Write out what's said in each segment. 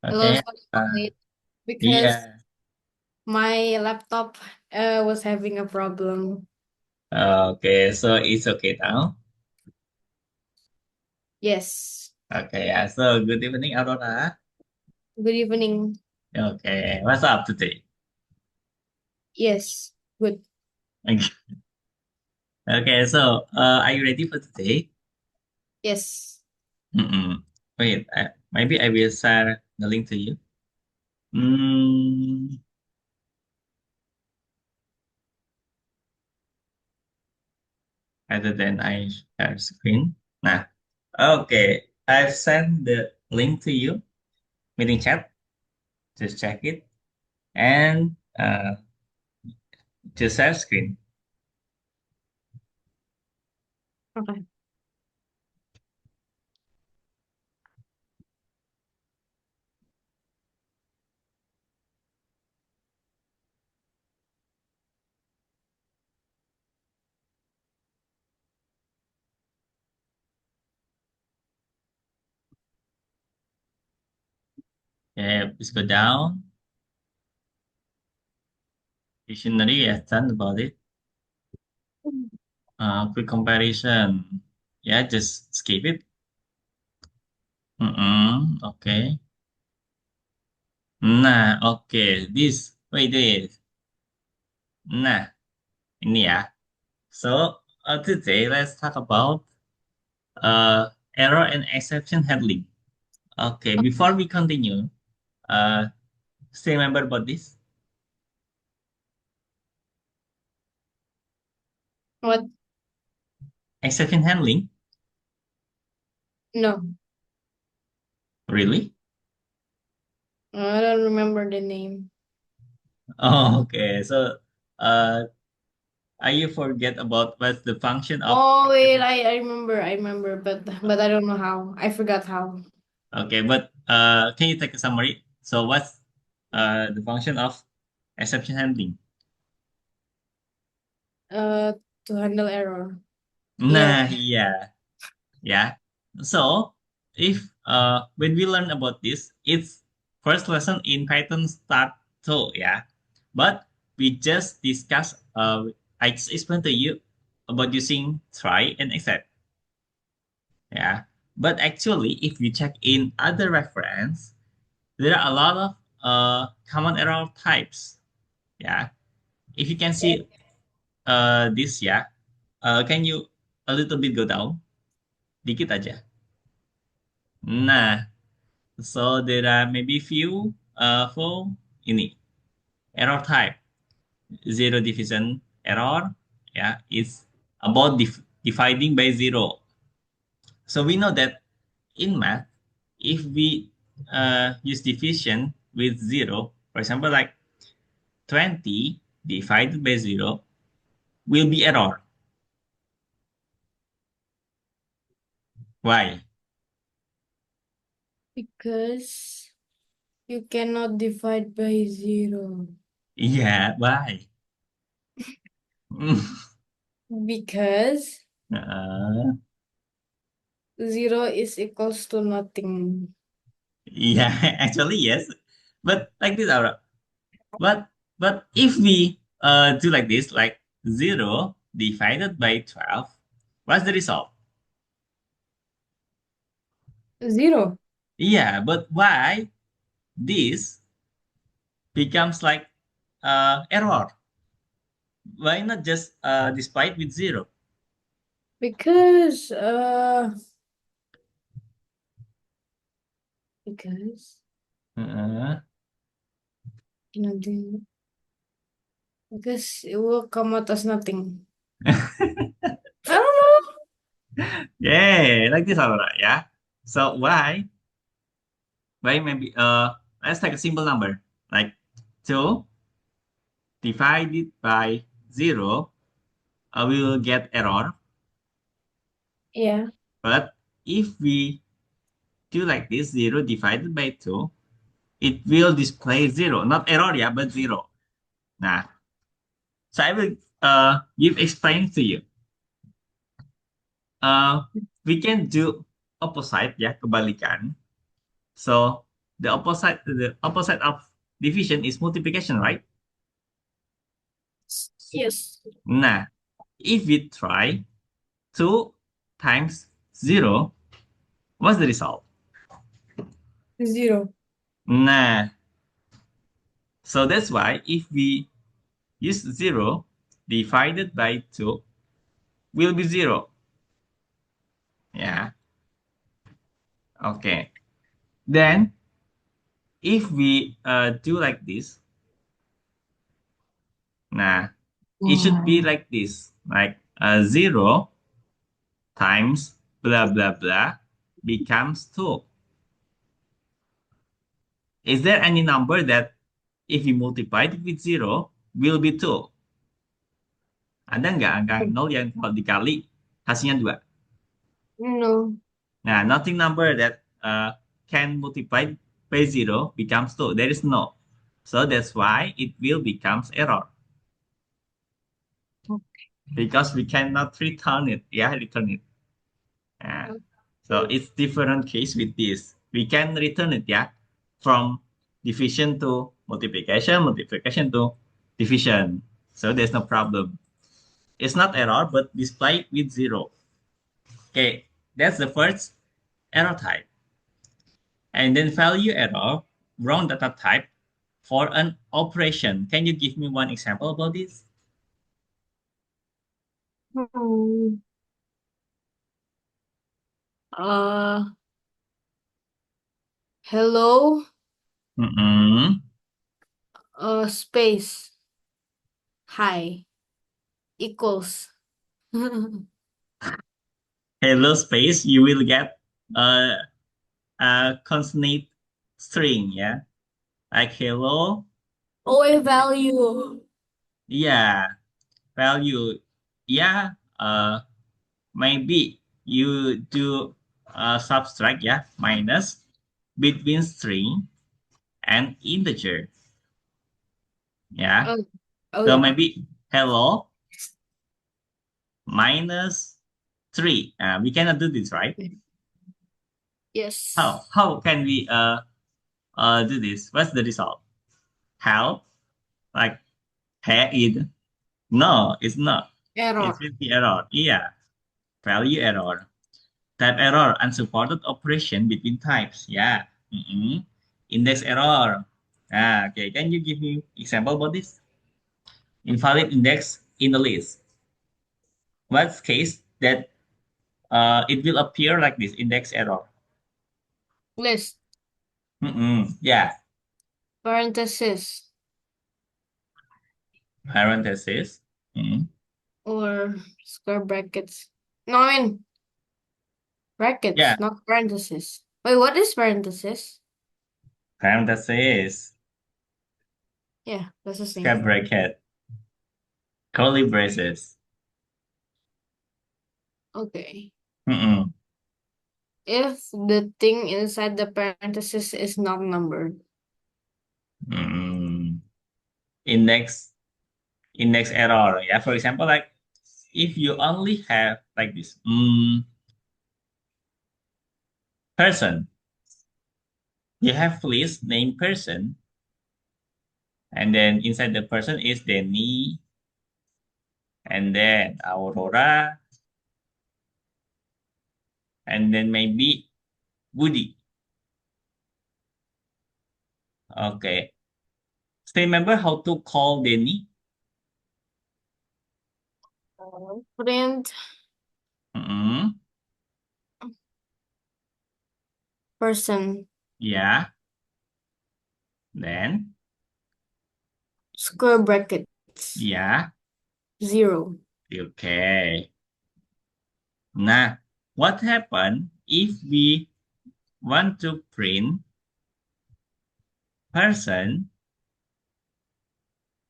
Hello, Okay. sorry I'm Uh, late because yeah. my laptop was having a problem. Okay. So it's okay now. Yes. Okay. Yeah. So good evening, Aurora. Good evening. Okay. What's up today? Yes. Good. Okay. Okay. So, are you ready for today? Yes. Mm-mm. Wait. Maybe I will share the link to you. Mm, Rather than I share screen. Nah. Okay. I've sent the link to you. Meeting chat. Just check it and just share screen. Okay. Yeah. Please go down. Dictionary, yes, done about it. Quick comparison. Yeah, just skip it. Okay. Nah, okay. Wait. Nah, ini ya. So, today let's talk about error and exception handling. Okay, before we continue, uh, still remember about this? What? Exception handling? No. Really? I don't remember the name. Oh, okay. So, uh, are you forget about what's the function of Oh wait, exception? I remember. I remember, but I don't know how. I forgot how. Okay, but can you take a summary? So what's the function of exception handling? Uh to handle error. Yeah. Nah, yeah. So if when we learn about this, it's first lesson in Python start too, yeah. But we just discuss. I just explained to you about using try and except, yeah. But actually, if you check in other reference, there are a lot of common error types. Yeah, if you can see this ya, can you a little bit go down? Dikit aja. Nah, so there are maybe few for ini error type zero division error. Yeah, it's about dividing by zero. So we know that in math, if we use division with zero, for example, like 20 divided by zero will be error. Why? Because you cannot divide by zero. Yeah, why? Because Uh, zero is equals to nothing. yeah, actually yes. But like this, Aura. But if we do like this, like 0 divided by 12, what's the result? Zero. Yeah, but why this becomes like error? Why not just despite with 0? Because because Uh, nothing. Because it will come out as nothing. I don't yeah, like this, Aura, yeah. So why maybe let's take a simple number like 2 divided by 0, we will get error. know. Yeah. But if we do like this, 0 divided by 2, it will display 0. Not error, yeah, but 0. Nah, so I will give explain to you. Uh, we can do opposite, ya, kebalikan. So, the opposite of division is multiplication, right? Yes. Nah, if we try 2 times 0, what's the result? 0. Nah, so that's why if we use 0 divided by 2 will be 0. Yeah, okay. Then if we do like this, nah, it should be like this, like 0 times blah blah blah becomes 2. Is there any number that if we multiply it with 0 will be 2? Ada nggak angka 0 yang kalau dikali hasilnya 2? No. Nah, nothing number that can multiply by 0 becomes 2. There is no. So that's why it will becomes error. Because we cannot return it. Yeah, return it. Yeah. So it's different case with this. We can return it, yeah, from division to multiplication, multiplication to division. So there's no problem. It's not error, but display with 0. Okay, that's the first error type. And then value error, wrong data type for an operation. Can you give me one example about this? Hmm. Uh, hello, Mm-mm. space, hi, equals. Hello space, you will get a, a consonant string, yeah? Like hello, Oh, a value. yeah, value, yeah, maybe you do subtract, yeah, minus between string and integer, yeah. Oh, oh So yeah. maybe hello minus 3. We cannot do this, right? Yes. How can we do this? What's the result? Help like hair it? No, it's not. It's Error. with the error. Yeah, value error. Type error, unsupported operation between types. Yeah. Mm-mm. Index error. Ah, okay. Can you give me example about this? Invalid index in the list. What case that it will appear like this index error? List. Mm-mm. Yeah. Parenthesis. Parenthesis. Mm. Or square brackets. No, I mean brackets, Yeah. not parenthesis. Wait, what is parenthesis? Parenthesis. Yeah, that's the Square same. bracket. Curly braces. Okay. Mm-mm. If the thing inside the parenthesis is not numbered. Mm. Index index error. Yeah. For example, like if you only have like this person, you have list name person, and then inside the person is Denny, and then Aurora, and then maybe Woody. Okay. Still remember how to call Denny? Print Mm-mm. person Yeah. Then square brackets yeah. 0. Okay. Nah, what happen if we want to print person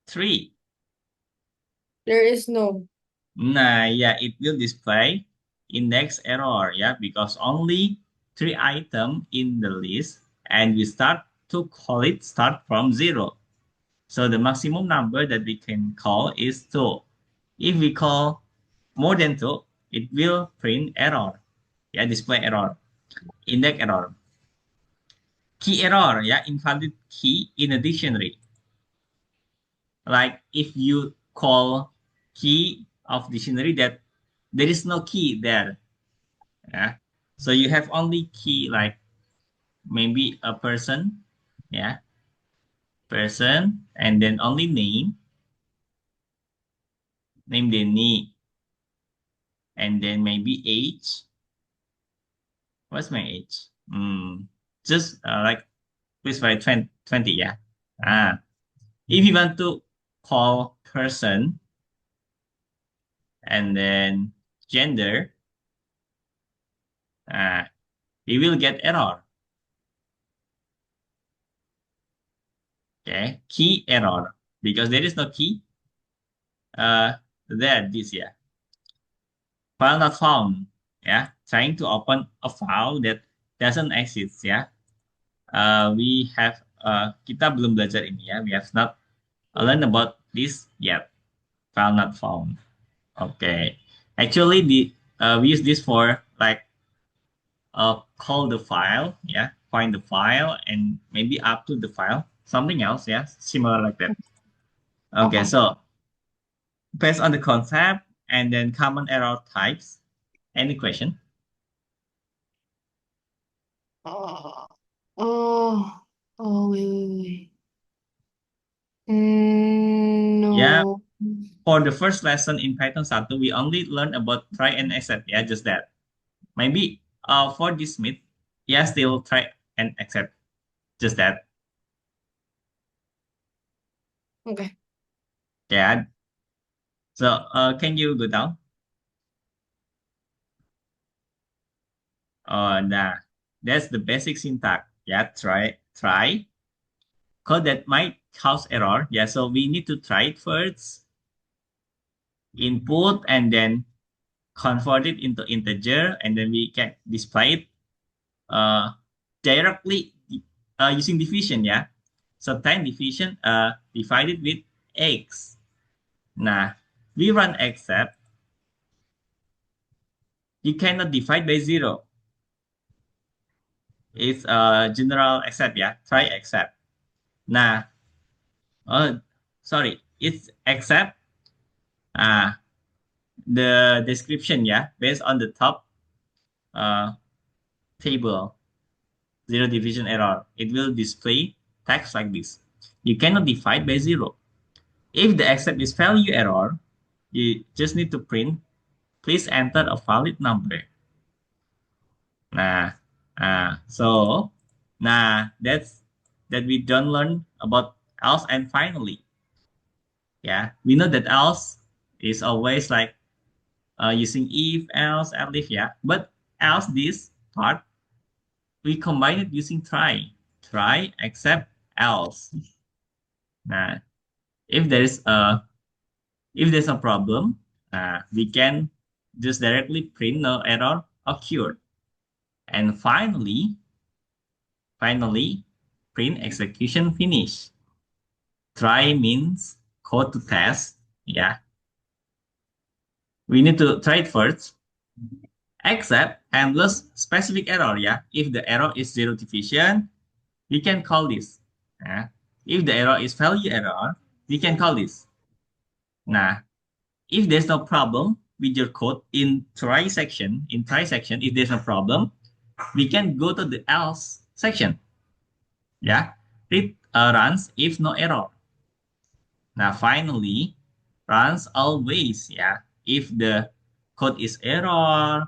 3? There is no. Nah, yeah, it will display index error, yeah, because only 3 items in the list, and we start to call it start from 0. So the maximum number that we can call is 2. If we call more than 2, it will print error, yeah, display error, index error. key error, yeah, invalid key in a dictionary. Like if you call key of dictionary that there is no key there, yeah. So you have only key like maybe a person, yeah, person, and then only name Denny, and then maybe age. What's my age? Just like please write 20, yeah. Ah, if you want to call person and then gender, uh, you will get error. Okay, key error because there is no key. There this, yeah. File not found. Yeah, trying to open a file that doesn't exist. Yeah, we have kita belum belajar ini ya. We have not learned about this yet. File not found. Okay. Actually, we use this for like call the file, yeah, find the file, and maybe upload the file, something else, yeah, similar like that. Okay, Okay. so based on the concept and then common error types, any question? Oh, oh, oh, wait. Yeah, No. for the first lesson in Python 1, we only learn about try and accept, yeah, just that. Maybe for this meet, yeah, still try and accept, just that. Okay. Yeah. So can you go down? Nah, that's the basic syntax. Yeah, try. Code that might cause error. Yeah, so we need to try it first, input, and then convert it into integer, and then we can display it uh, directly using division. Yeah, so time division divided with x. Nah, we run except you cannot divide by zero. It's general except, yeah, try except. Nah, uh, sorry, it's except uh, the description, yeah, based on the top uh, table, zero division error. It will display text like this. You cannot divide by zero. If the except is value error, you just need to print, please enter a valid number. Nah, so, that we don't learn about else and finally. Yeah, we know that else is always like using if, else, and if, yeah. But else this part, we combine it using try. Try, except, else. Nah, if there's a problem, we can just directly print no error occurred. And finally, print execution finish. Try means code to test. Yeah, we need to try it first. Except endless specific error. Yeah, if the error is zero division, we can call this. Yeah. If the error is value error, we can call this. Nah, if there's no problem with your code in try section, if there's no problem, we can go to the else section. Yeah, it runs if no error. Now, finally, runs always. Yeah, if the code is error,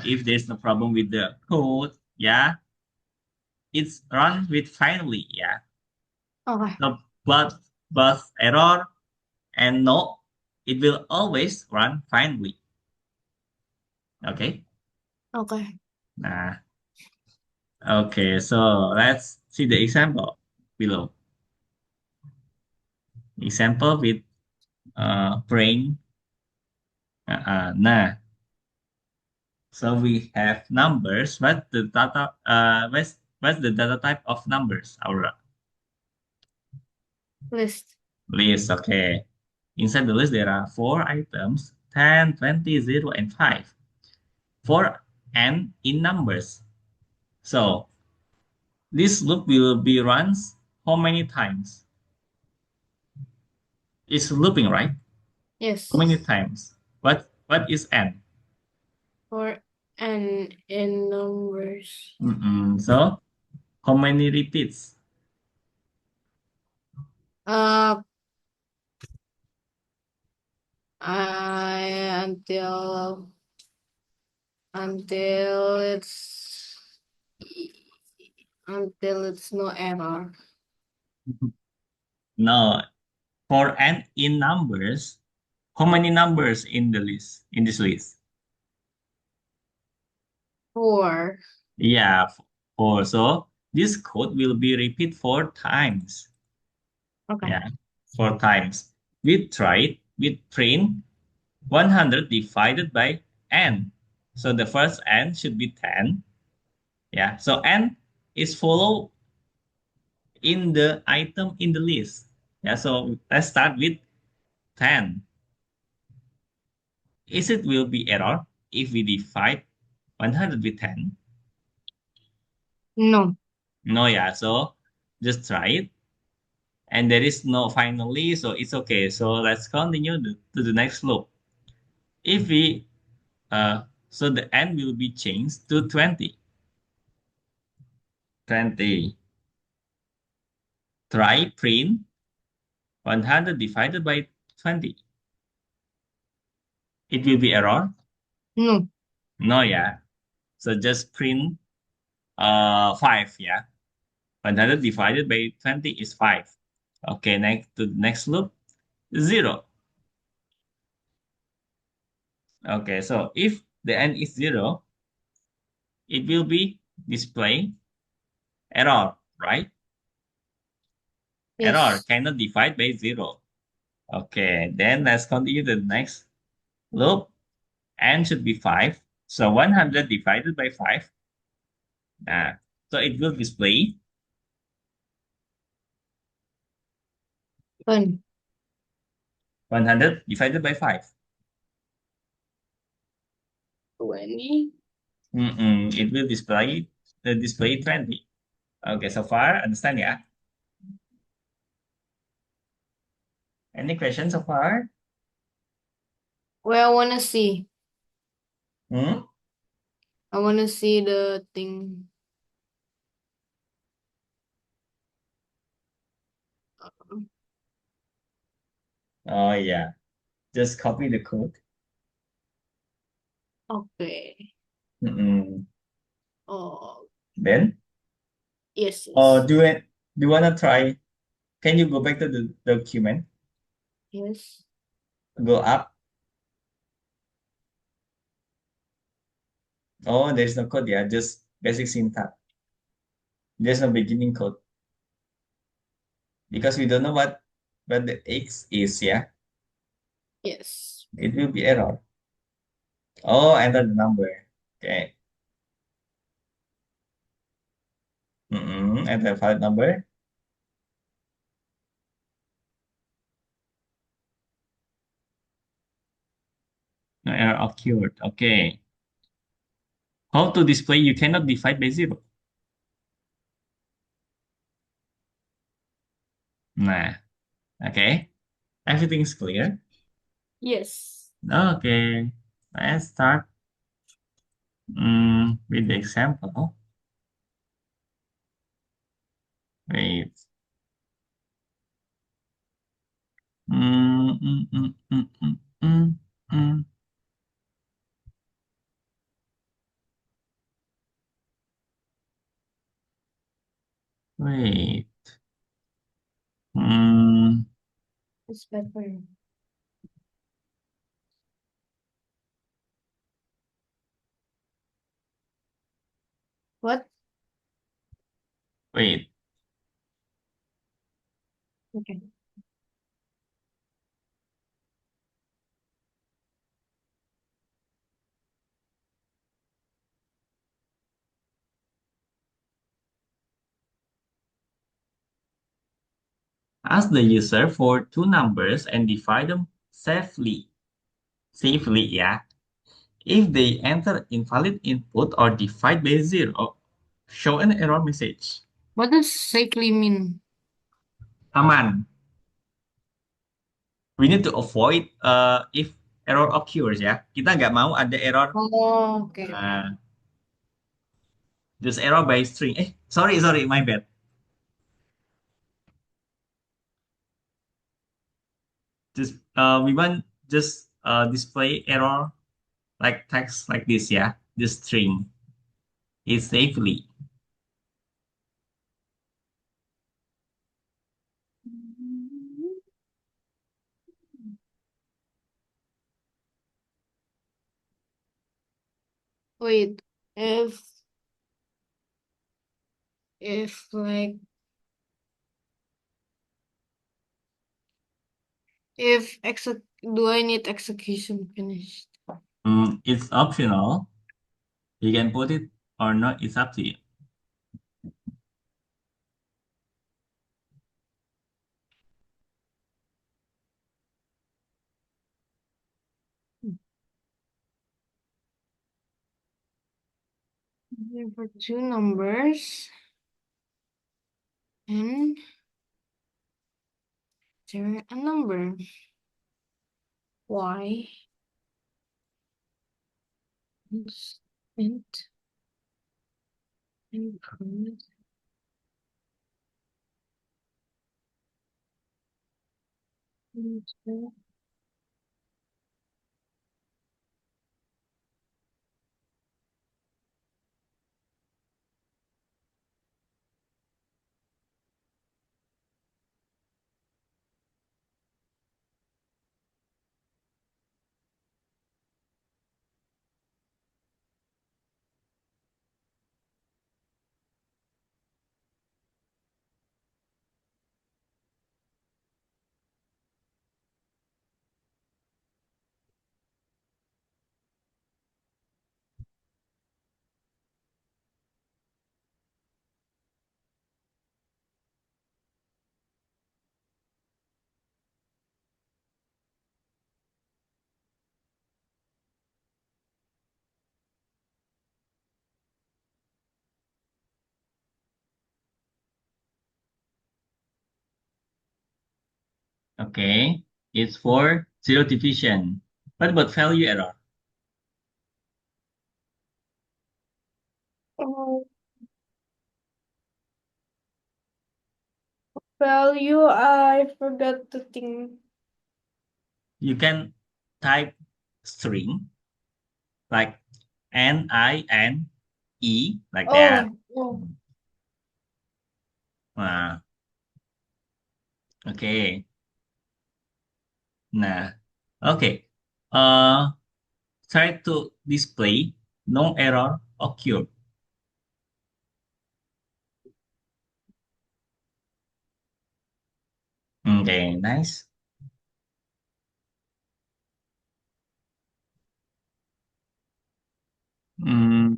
if there's no problem with the code, yeah, it's run with finally. Yeah, Okay. so but error and no, it will always run finally. Okay. Okay. Nah, okay, so let's see the example below. Example with brain. Nah, so we have numbers. What's the data type of numbers? Our List. list. Okay. Inside the list there are four items: 10, 20, 0, and 5. For n in numbers. So This loop will be runs how many times? It's looping, right? How many Yes. times? What is n? For n in numbers. So how many repeats? Uh, I until it's until it's no error. No, for n in numbers, how many numbers in the list in this list? 4. Yeah, four. So this code will be repeat 4 times. Okay. Yeah, 4 times. We try it with print 100 divided by n. So the first n should be 10. Yeah, so n is follow in the item in the list. Yeah, so let's start with 10. Is it will be error if we divide 100 with 10? No. No, yeah, so just try it. And there is no finally, so it's okay. So let's continue to the next loop. If we, so the n will be changed to 20. 20. Try print 100 divided by 20. It will be error. No. No, yeah. So just print 5, yeah. 100 divided by 20 is 5. Okay, next to the next loop, 0. Okay, so if the n is 0, it will be display error, right? Error Yes. cannot divide by 0. Okay, then let's continue the next loop. N should be 5. So 100 divided by 5. Uh, so it will display 10. 100 divided by 5. 20. It will display 20. Okay, so far, understand, yeah? Any questions so far? Well, I wanna see. Hmm? I wanna see the thing. Oh, yeah. Just copy the code. Okay. Mm-mm. Oh, Then, yes, oh, yes. do you wanna try? Can you go back to the document? Yes. Go up. Oh, there's no code, yeah. Just basic syntax. There's no beginning code because we don't know what the x is, yeah. Yes. It will be error. Oh, enter the number. Okay. Enter file number. No error occurred. Okay. How to display? You cannot divide by 0. Nah. Okay. Everything's clear. Yes. Okay. Let's start with the example. Wait. Mm, mm, mm, mm, mm, mm, mm. Wait. Mm, It's better. What? wait. Okay. Ask the user for two numbers and divide them safely. Safely, yeah. If they enter invalid input or divide by 0, show an error message. What does safely mean? Aman. We need to avoid if error occurs ya. Kita nggak mau ada error. Oh, okay, okay. Uh, just error by string. Sorry, my bad. Just we want just display error like text like this ya. This string is safely. Wait, if like if exec do I need execution finished? It's optional. You can put it or not. It's up to you. 2 numbers and there a number. Y and increment. Okay. It's for zero division. What about value error? Oh, value, I forgot to think. You can type string like NINE like that. Oh, oh. Nah, okay. Nah, okay. Uh, Try to display no error occurred. Okay, nice. Mm,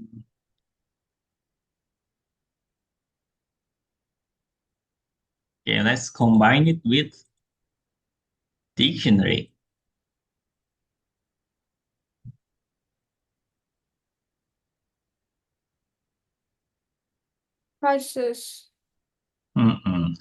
okay, let's combine it with dictionary. Prices. Mm-mm.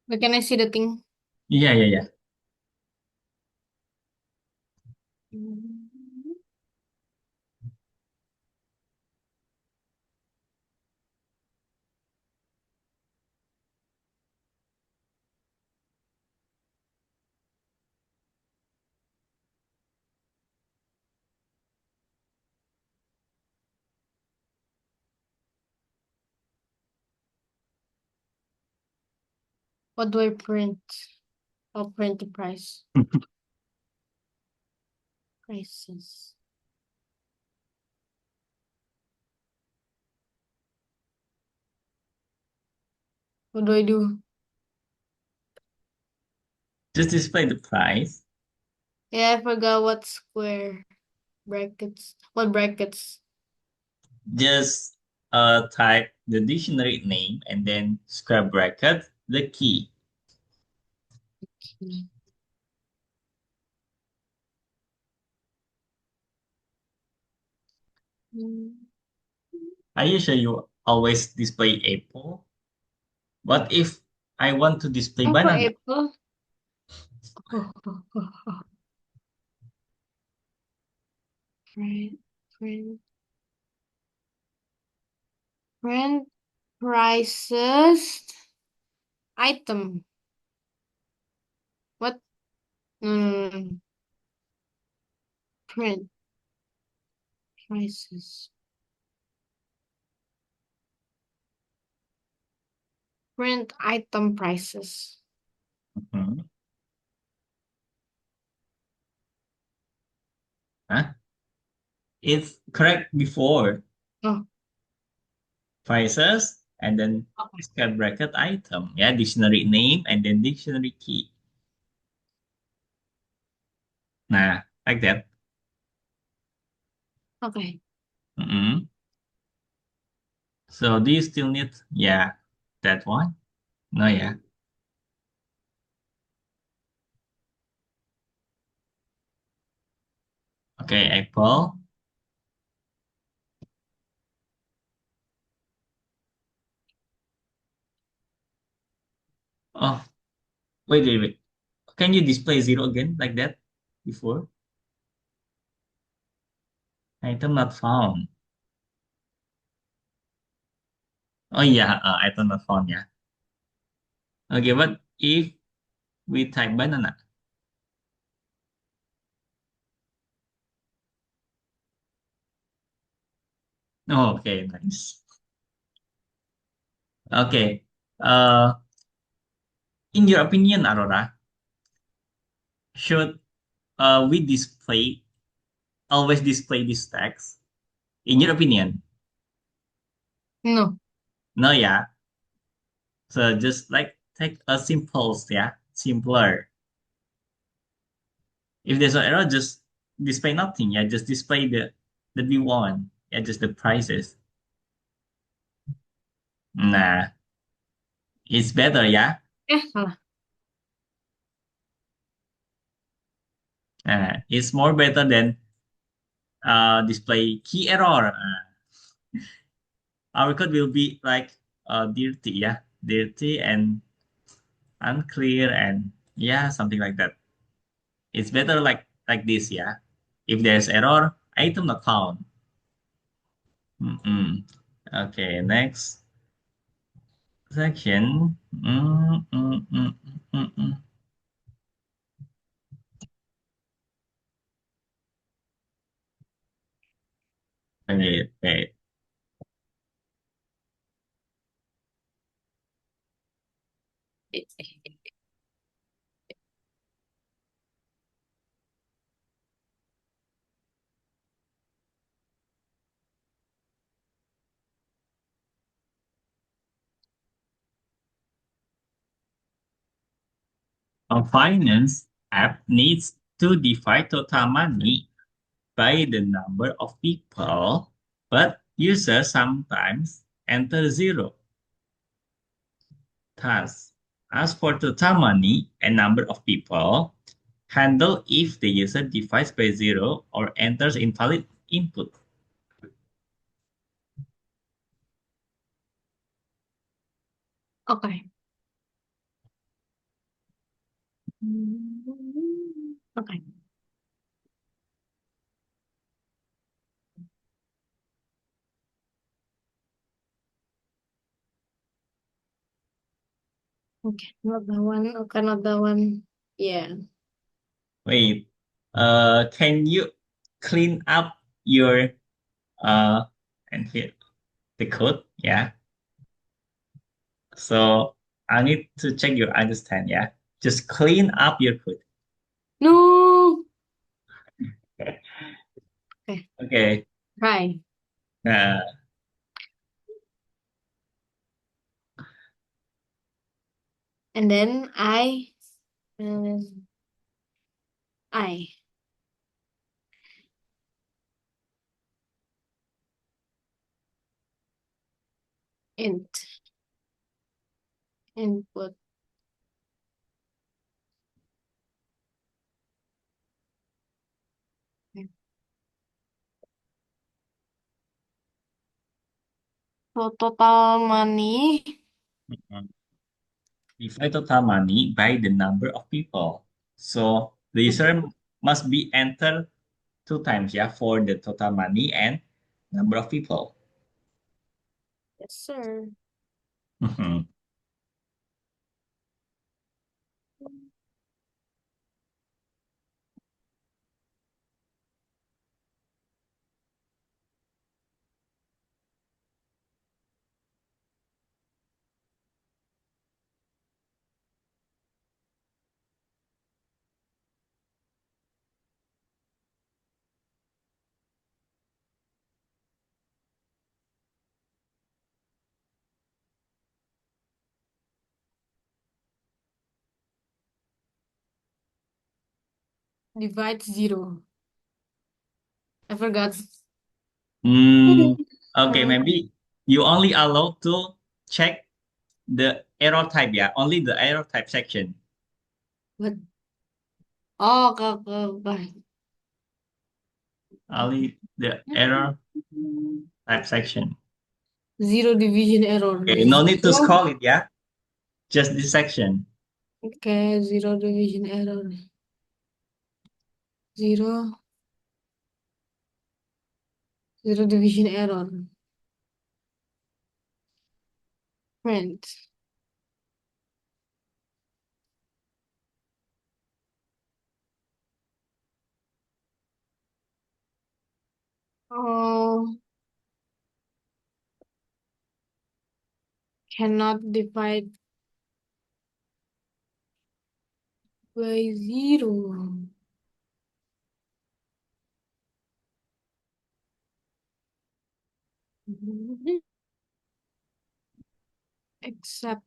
Where can I see the thing? Yeah, yeah, yeah. What do I print? I'll print the price. Prices. What do I do? Just display the price. Yeah, I forgot what square brackets. What brackets? Just type the dictionary name and then square bracket the key. Mm. I usually always display apple. What if I want to display Oh, for banana? April. Print, print, print prices. Item. What? No, no, no, no. Print prices. Print item prices. Hmm. Huh? It's correct before Oh, prices and then okay. square bracket item. Yeah, dictionary name and then dictionary key. Nah, like that. Okay. Mm-mm. So do you still need, yeah, that one? No, yeah. Okay, apple. Oh, wait, wait, wait. Can you display zero again like that before? Item not found. Oh yeah, item not found. Yeah. Okay, but if we type banana. Oh, okay, nice. Okay. Uh, in your opinion, Aurora, should we display always display this text? In your opinion, No. no, yeah. So just like take a simple, yeah, simpler. If there's an error, just display nothing. Yeah, just display the we want. Yeah, just the prices. Nah, it's better. Yeah, Salah. it's more better than display key error. Our code will be like dirty. Yeah, dirty and unclear and yeah, something like that. It's better like this. Yeah, if there's error, item not found. Mm-mm. Okay, next section. Mm. Wait, wait. A finance app needs to divide total money by the number of people, but users sometimes enter zero. Thus, ask for total money and number of people, handle if the user divides by zero or enters invalid input. Okay. Okay. Okay, not that one. Okay, not that one. Yeah. Wait. Can you clean up your uh and here the code? Yeah. So I need to check your understand. Yeah. Just clean up your code. No. Okay, Okay. try. Uh, And then um, I int input. So total money. Divide total money by the number of people. So the Okay. user must be entered two times, yeah, for the total money and number of people. Yes, sir. Mhm. Divide 0. I forgot. Mm, okay, maybe you only allow to check the error type, yeah, only the error type section, What? Oh, okay. only the error type section. Zero division error. Okay, no need to Zero. scroll it, yeah, just this section. Okay, zero division error. Zero. Zero division error. Print. Oh, cannot divide by 0. Except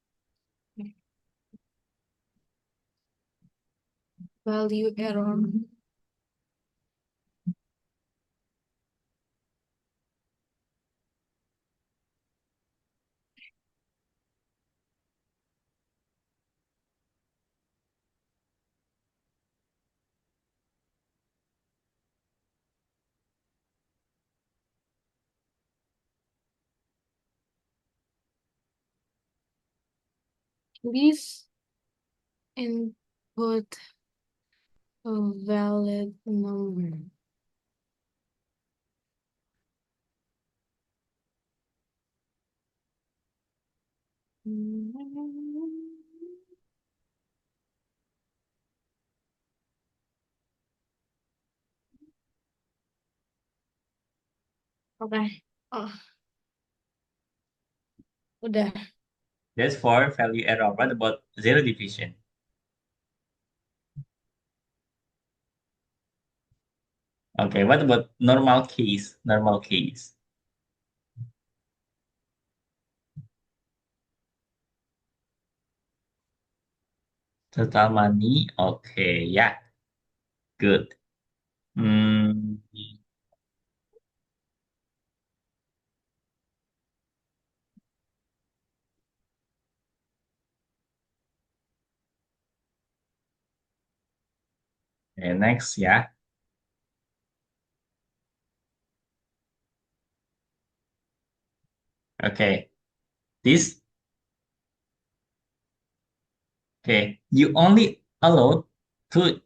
value error. Please input a valid number. Oke. Oh, udah. That's for value error. What about zero division? Okay, what about normal case? Normal case. Total money. Okay, yeah, good. Hmm. Okay, next, yeah. Okay, this. Okay, you only allowed to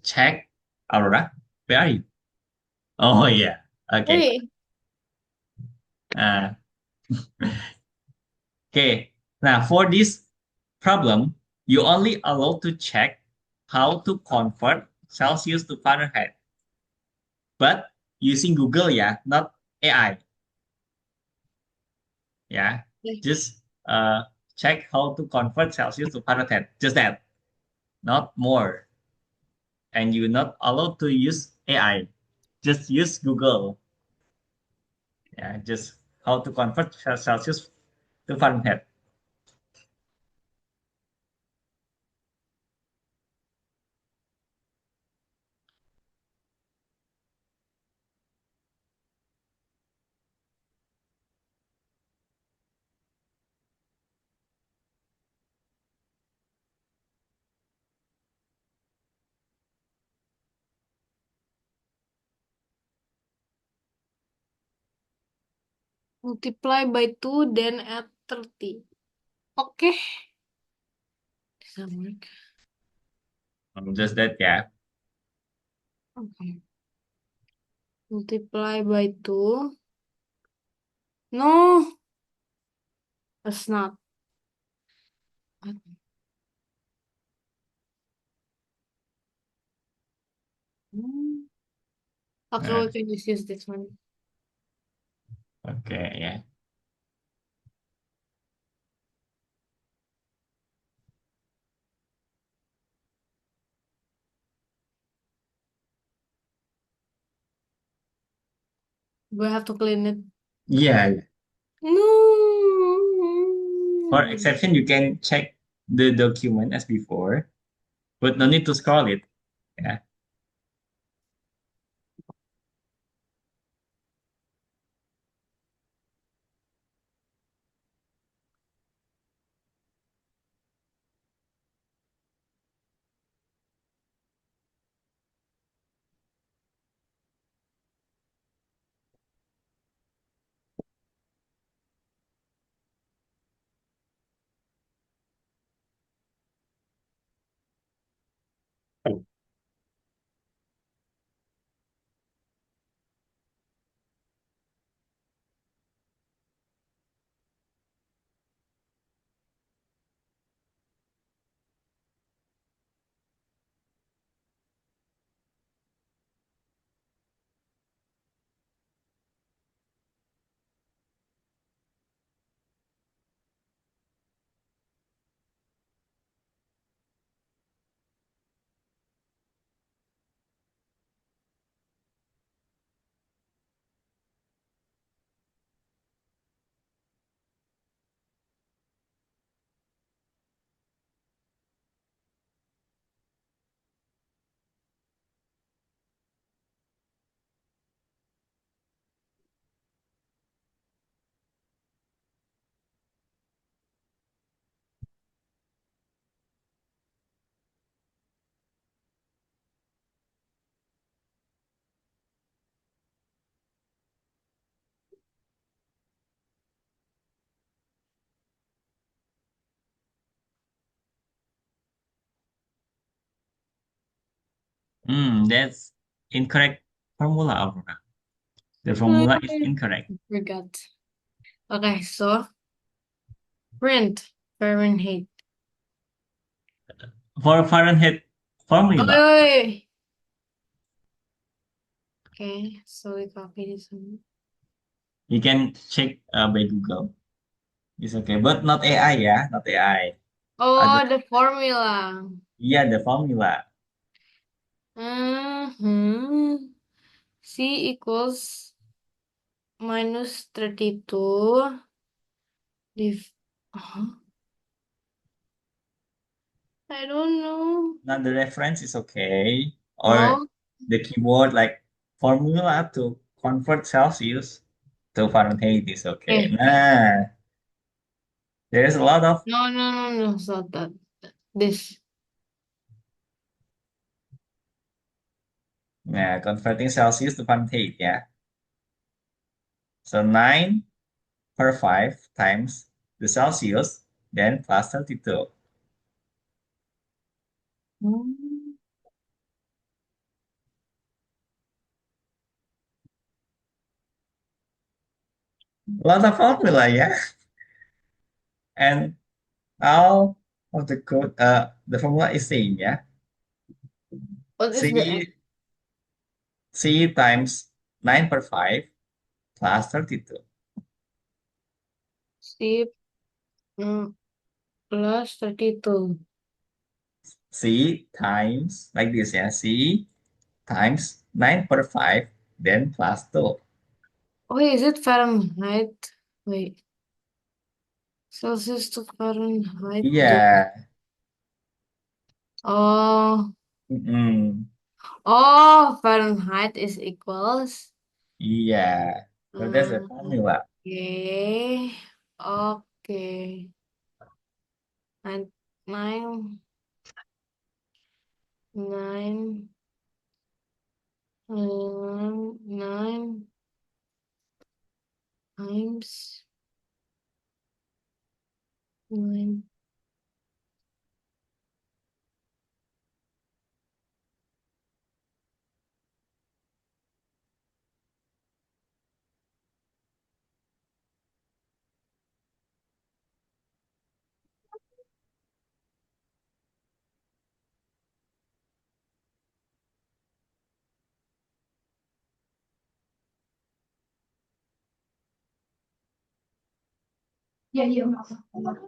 check Aurora. Where are you? Oh yeah. Okay. Wait, Uh, okay. Now for this problem, you only allowed to check how to convert Celsius to Fahrenheit, but using Google, yeah, not AI. Yeah, wait. just check how to convert Celsius to Fahrenheit. Just that, not more. And you're not allowed to use AI. Just use Google. Yeah, just how to convert Celsius to Fahrenheit. Multiply by 2, then add 30. Okay. Doesn't work. Just that, yeah. Okay. Multiply by 2. No, that's not. Hmm. Okay, Uh, we can just use this one. okay, yeah. We have to clean it. Yeah. For No. exception, you can check the document as before, but no need to scroll it. Yeah. That's incorrect formula, Aurora. The formula is incorrect. Forgot. Okay, so print Fahrenheit. For Fahrenheit Oh, formula, wait, wait. Okay, so we copy this one. you can check by Google. It's okay, but not AI, yeah, not AI. Other, Oh, the formula. yeah, the formula. C equals minus 32. Div huh? I don't know. Now the reference is okay, or No, the keyword like formula to convert Celsius to Fahrenheit is okay. okay. Nah, there's a lot of No, no, no, no, it's not that. This. yeah, converting Celsius to Fahrenheit, yeah. So 9 per 5 times the Celsius, then plus 32. Hmm. Lot of formula, yeah. And all of the code, the formula is same, yeah. What is the X? C C times 9 per 5 plus 32. C plus 32. C times like this, yeah. C times 9 per 5, then plus 2. Wait, is it Fahrenheit? Wait, Celsius to Fahrenheit. Yeah. Oh, Mm-mm. oh, Fahrenheit is equals. Yeah. So that's the uh, formula. Okay, okay. And nine, nine, nine times nine. Ya, iya, maaf. Maaf.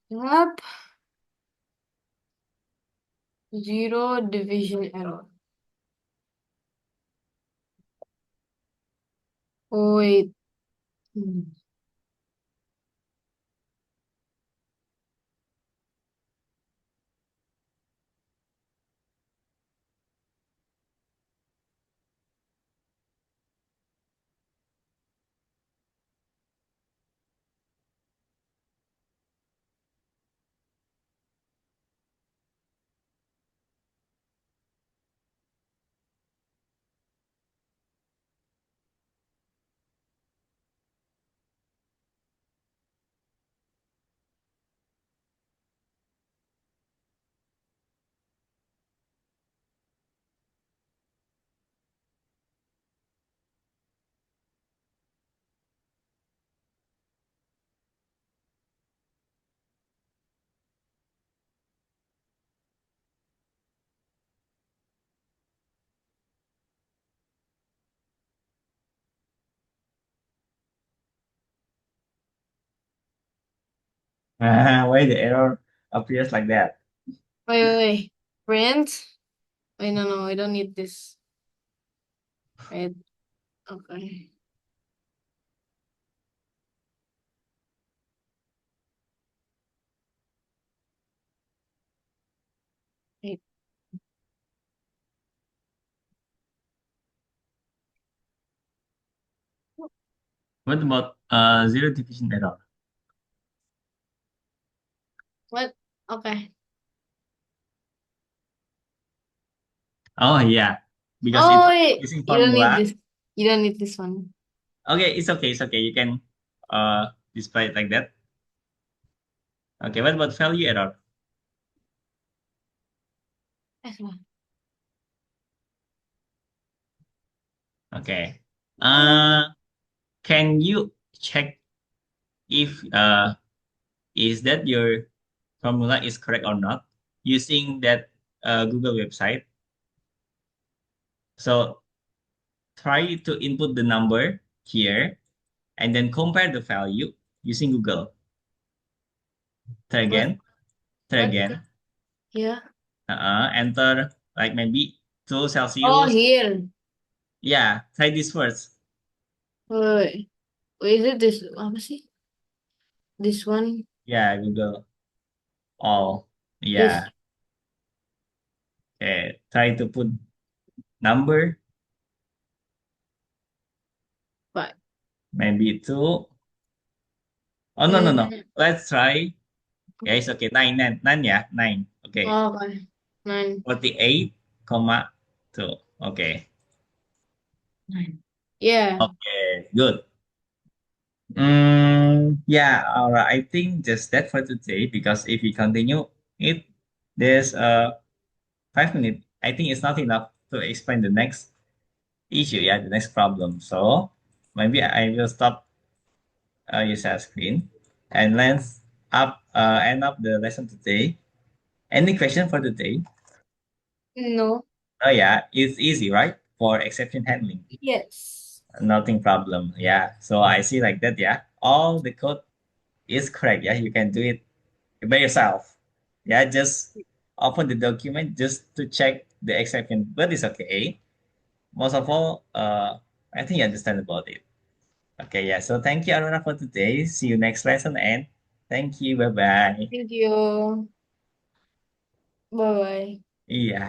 Yep, zero division error. Oh, wait. Hmm. Why the error appears like that? Wait. Print. Wait, no, I don't need this. Wait, okay. Wait, What about zero division error? what? Okay. Oh yeah, because Oh, it's wait. using You don't need formula. this. You don't need this one. Okay, it's okay, it's okay. You can display it like that. Okay, what about value error? Eh, Okay. oh, Uh, can you check if is that your formula is correct or not using that Google website? So try to input the number here and then compare the value using Google. Try what? again. Try What? again. Yeah. Enter like maybe 2 Oh, Celsius. here. Yeah, try this first. Wait. Wait, is it this? Apa sih? This one? Yeah, Google all. This. Yeah. Okay. Try to put number, But. maybe 2. Oh, no, no, no. Mm, Let's try. Yeah, it's okay. 9, 9, 9, yeah, 9. Okay. oh, okay. Nine. 48, comma 2. Okay. Nine. Yeah. Okay, good. Yeah, all right. I think just that for today because if we continue it, there's 5 minutes. I think it's not enough to explain the next issue, yeah, the next problem. So maybe I will stop your share screen and let's end up the lesson today. Any question for today? No. Oh yeah, it's easy, right? For exception handling. Yes. Nothing problem. Yeah. So I see like that, yeah. All the code is correct. Yeah, you can do it by yourself. Yeah, just open the document just to check the exception, but it's okay. Most of all, I think you understand about it. Okay, yeah. So thank you, Aruna, for today. See you next lesson and thank you. Bye bye. Thank you. Bye bye. Iya.